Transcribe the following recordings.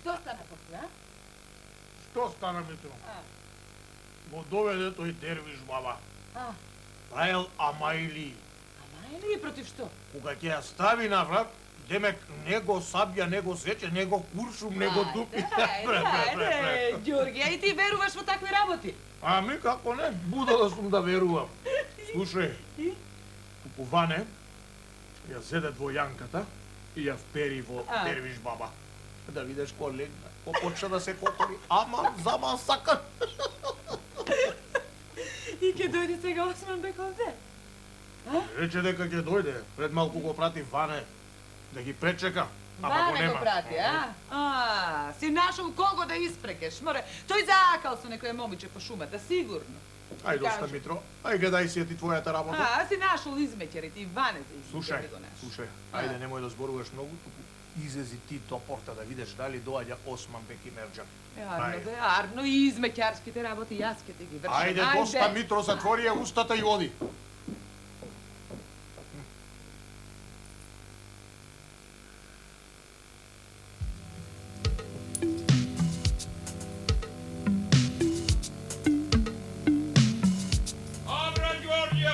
Што стана после, а? Што стана, Митро? Го доведе тој дервиш баба. Праел амаили. Амаили против што? Кога ќе ја стави на врат, демек не го сабја, не го сече, не го куршум, не го дупи. Ајде, Ѓорги, а и ти веруваш во такви работи? Ами како не, будала сум да верувам. Слушај, Купуване ја зеде двојанката и ја впери во дервиш баба. Да видиш ко легна, ко почна да се котори, аман заман сака. И ќе дојде сега Османбек овде? Рече дека ќе дојде, пред малку го прати Ване да ги пречека, ама го Ване нема. го прати, си нашол кого да испрекеш, море. Тој заакал со некоја момиче по шумата, сигурно. Ајде, доста, Митро, ајде дај си ти твојата работа. Си нашол измеќерите и Ване за Слушај, ајде немој да зборуваш многу, туку излези ти до порта да видиш дали доаѓа Османбек и Мерџан. Арно, и измеќарските работи јас ќе ти ги вршам. Ајде, доста, Митро, затвори ја устата и оди. Ѓоргија!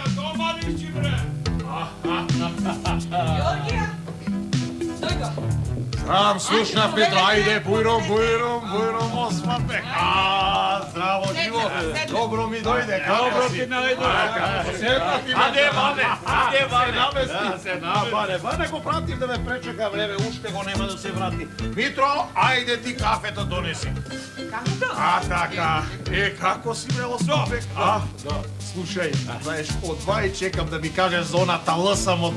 Дојго! Срам слушнав, Митро, ајде, бујром, Османбек. Здраво, живо, добро ми дојде, како си? Добро ти најде. Аде, Ване, се намести. Ване го пратив да ме пречека време, уште го нема да се врати. Митро, ајде ти кафето донеси. Кафето? Така, како си, бе, Османбек? Слушај, знаеш, од вај чекам да ми кажеш за оната лъсамот.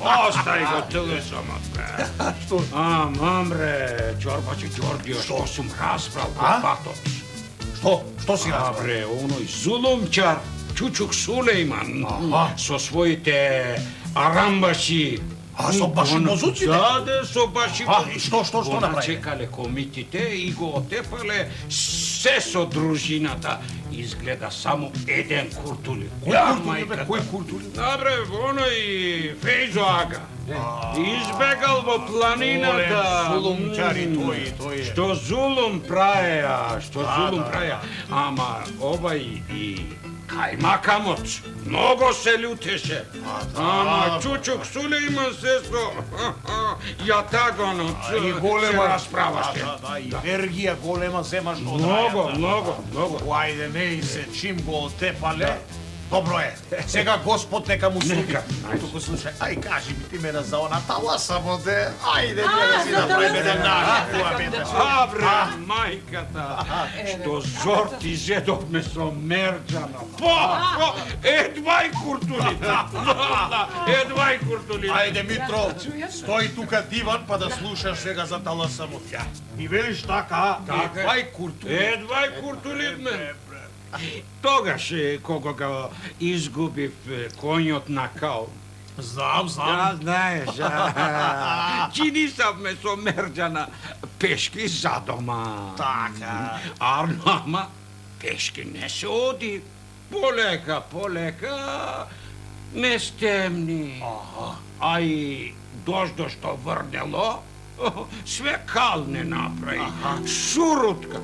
Остај го телесамот, бре. Што? Мамре, чорбаче Ѓорѓио, што сум разбрал во паточ. Што си разбрал? Бре, оној зулумчар, Чучук Сулејман, со своите арамбаши. Со башимозуците? Да, со башимозуците. Што направи? Чекале комитите и го отепале се со дружината. Изгледа само еден куртули. Кој куртули? Добре, оној Фејзо Ага. Избегал во планината. Зулумчари, тој. Што зулум праеа, Ама овај и Кајмакамот многу се љутеше. Ама Чучук Сулејман се со јатагонот. И голема расправаше. И енергија голема земаш од Многу. Ајде, не и се чим го отепале. Добро е. Сега Господ нека му слука. Туку слушај, ај кажи ми ти мене за оната лъсамоте. Ајде ние да си направиме еден наш. Абре, мајката, што зорти зедовме со Мерџана. Едвај куртули. Ајде, Митро, стои тука диван па да слушаш сега за таласамотја. И велиш така, едвај куртули. Тогаш, кога го изгубив коњот на Кал. Знам. Да, знаеш. Чинисавме со Мерџана пешки за дома. Така. Ама пешки не се оди. Полека, не стемни. А и дождо што врнело, све Кал не направи. Шурутка.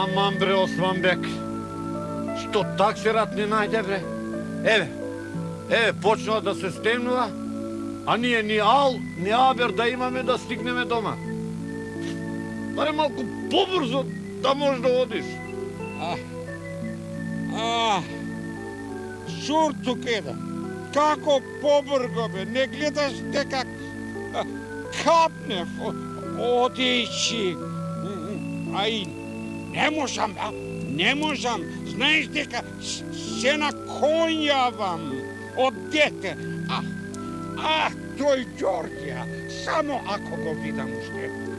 Аман бре, Османбек, што таксерат не најде, бре? Еве, почнува да се стемнува, а ние ни ал, ни абер да имаме да стигнеме дома. Баре малку побрзо да можеш да одиш. Шуртукеда, како побрго, бе, не гледаш дека капнев, одејќи. Ај, не можам, знаеш дека се накоњавам од дете. той Đorđija, samo ako go vidam u štetu.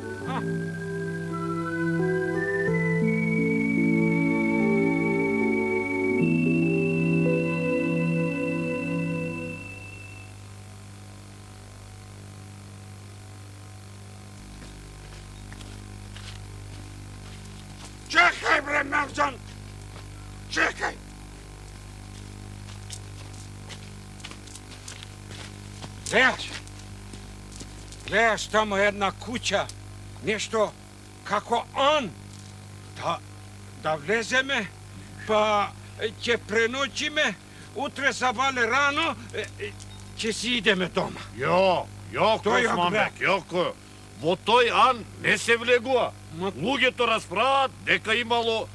Čekaj bre, Merđan! Čekaj! Gledaš tamo jedna kuća, nešto kako on, da vlezeme, pa će prenoćime, utre zavale rano, će si ideme doma. Јоко, Османбек, јоко. Во тој ан не се влегува. Луѓето расправаат дека имало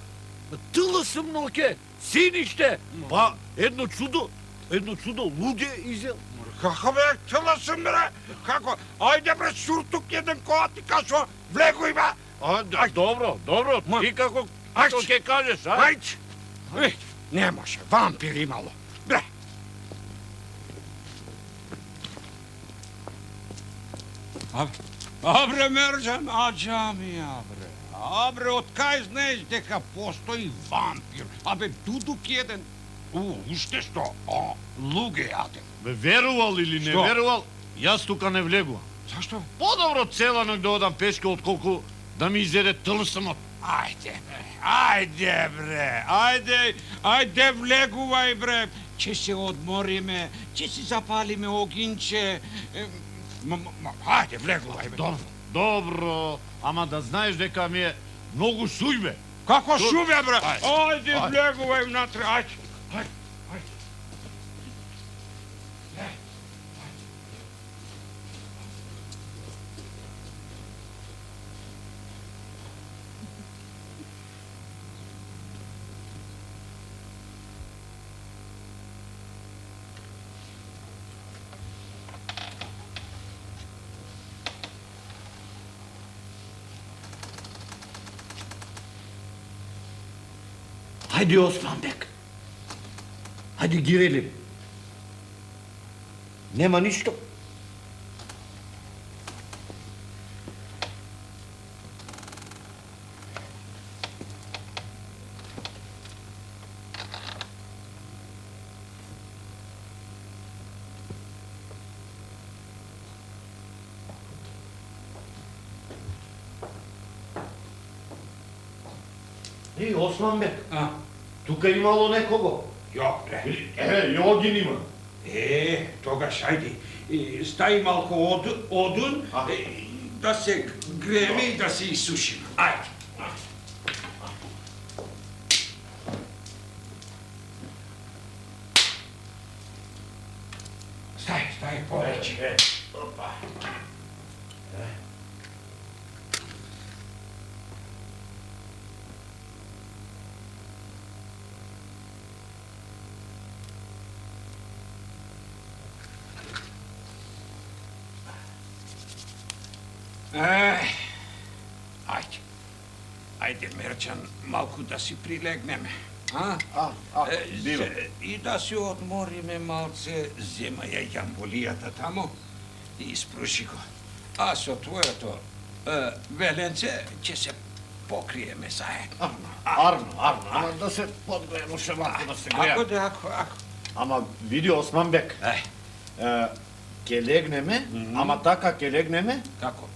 ТЛСМ ноќе, синиште, па едно чудо луѓе изел. Како бе, ТЛСМ бре, како? Ајде бре, шуртук еден која ти кажува, влегуј бе. Добро, ти како ќе кажеш, а? Ајде. Не може, вампир имало. Бре. Абре, Мерđan, a džamija, bre. Абре, од кај знаеш дека постои вампир? Абе, дудук еден. Уште што? Луѓе јаден. Бе, верувал или не верувал, јас тука не влегувам. Зашто? Подобро цела ноќ да одам пешке отколку да ми изеде ТЛСМ-от. Ајде бре, ајде влегувај бре. Ќе се одмориме, ќе си запалиме огинче. Ајде влегувај бре. Добро, ама да знаеш дека ми е многу шујбе. Како шујбе бре? Ајде влегувај внатре, ајде. Хајде, Османбек. Хајде, гирелим. Нема ништо. Османбек. Тука имало некого. Ја, бре. Јогин има. Тогаш, ајде, стаи малку одун, да се греме и да се изсушиме. Ајде. Стај, повеќе. Опа. Ајде, Мерđan, малку да си прилегнеме. Бива. И да се одмориме малце, земаја јамболијата тамо и испруши го. А со твоето веленце ќе се покриеме заедно. Арно, ама да се подгреем уште малку да се греем. Ако. Ама види, Османбек, ќе легнеме, ама така ќе легнеме, Како?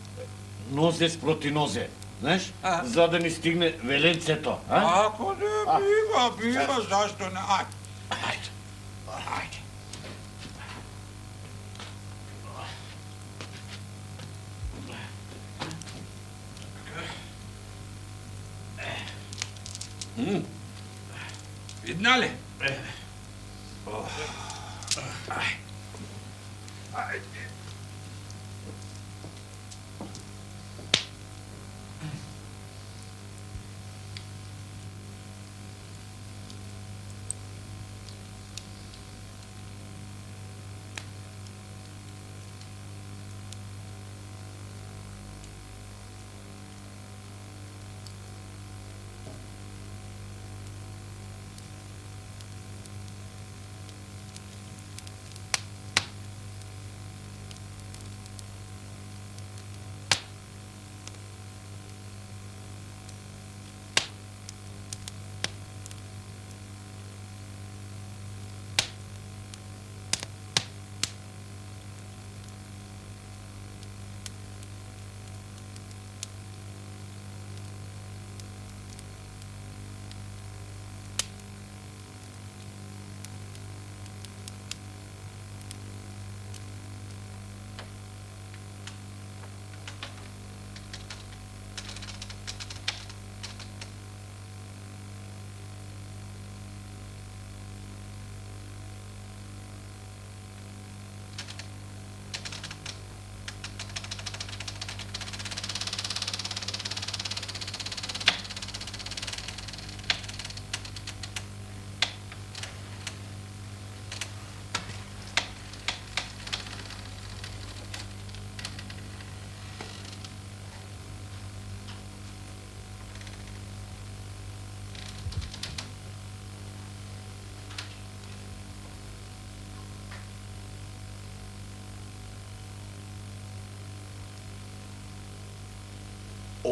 нозе спроти нозе, знаеш, за да ни стигне веленцето, а? Ако не, бива, зашто не? Ајде. Видна ли? Ајде.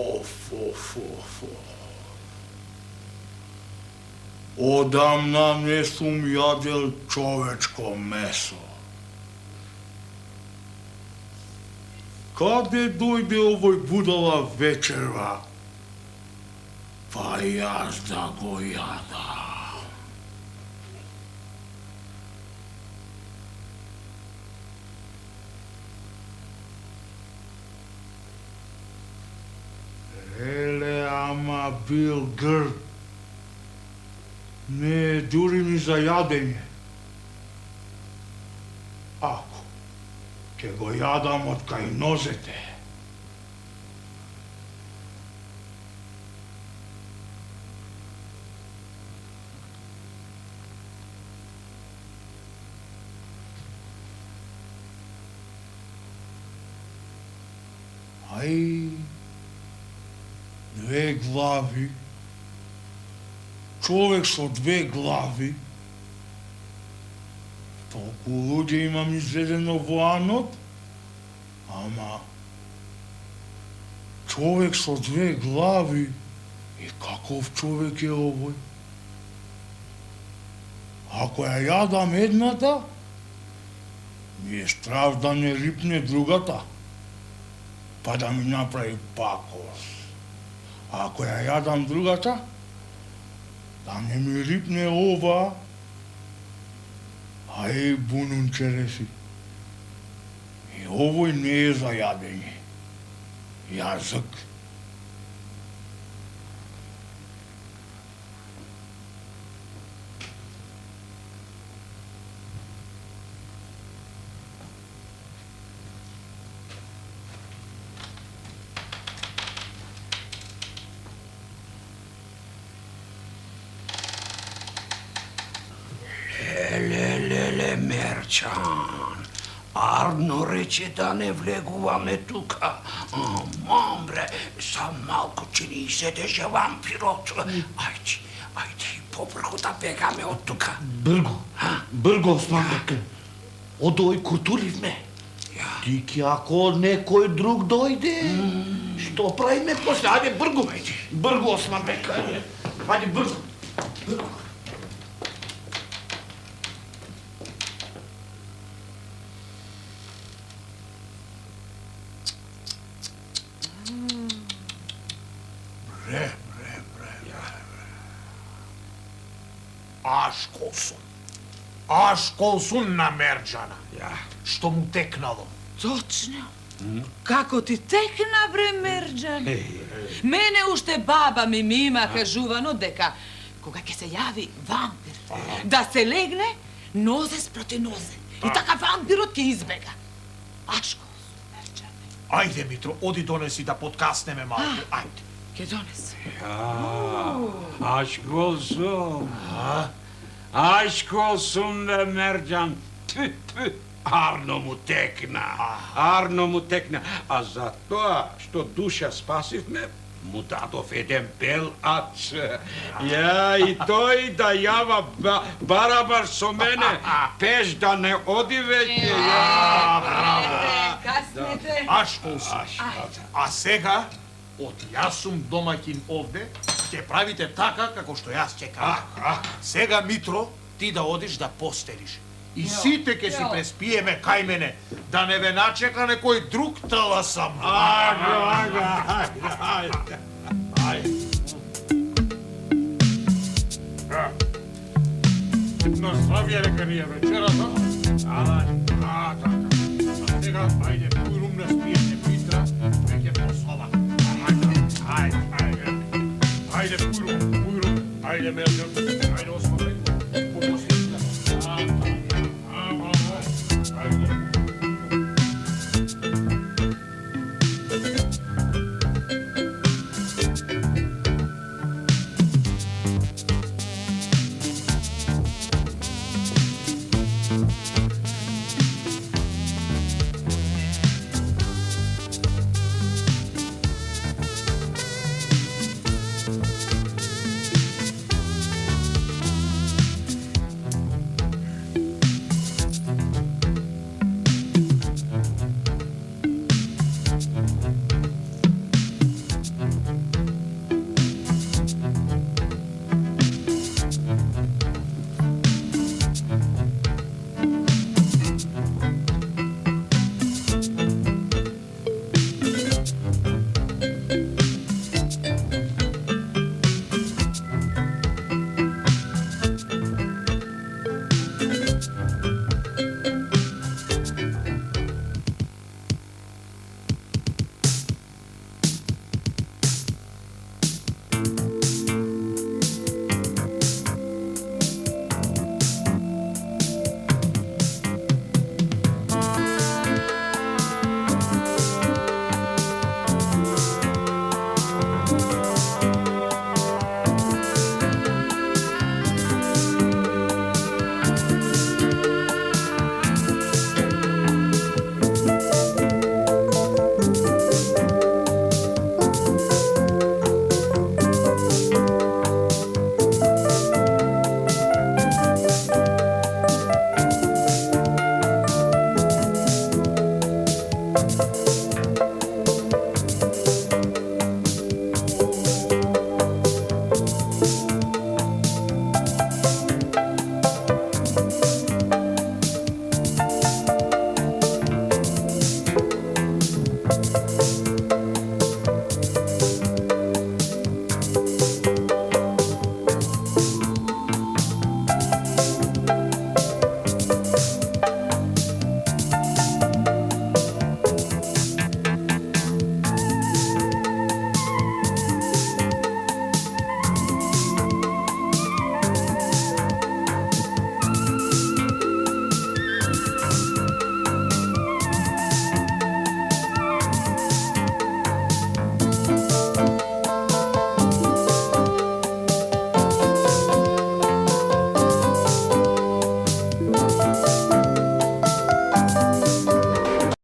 Of. Odamna ne sum jadel čovečko meso. Kade dojde ovoj budala večerva, pa jaz da go jadam. Ele, ama bil grd. Ne duri mi za jadenje. Ako, ke go jadam od kaj nozete. Aj, dve glavi, čovek со две глави, толку луѓе имам изведено во Анот, ама човек со две глави, и каков човек е овој? Ако ја јадам едната, ми е страв да не рипне другата, па да ми направи пакос. А ако ја јадам другата, да не ми рипне ова, ај бунунчере си. И овој не е за јадење. Јазик. Леле, Мерчан, Арно рече да не влегуваме тука. Мамбре, сам малко че ни изедеше вампирот. Ајде, побргу да бегаме од тука. Брго, Османбек. Од овој куртуливме. Ти ки ако некој друг дојде, што правиме после? Ајде, брго, Османбек. Ајде, брго. Ашколсун на Мерџана. Што му текнало. Точно. Како ти текна, бре, Мерџан? Мене уште баба ми има кажувано дека кога ќе се јави вампир, да се легне нозе спроти нозе. И така вампирот ќе избега. Ашколсун, Мерџан. Ајде, Митро, оди донеси да подкаснеме малку. Ајде. Ќе донесе. Ашколсун, Мерџан. Арно му текна. А за тоа што душа спасивме, му дадов еден бел ац. И тој да јава барабар со мене, пеш да не оди веќе. Каснете. Ашколсун. А сега, од јас сум домаќин овде, ќе правите така како што јас ќе кажам. Сега, Митро, ти да одиш да постелиш. И сите ќе си преспиеме кај мене, да не ве начека некој друг таласам. Ајде. На здравје, дека ни е вечерата. Така. А сега, ајде, појрум на спиење, Митра, веќе посвала. Ајде, појрум. Ајде, Мерџан. Ајде, Османбек.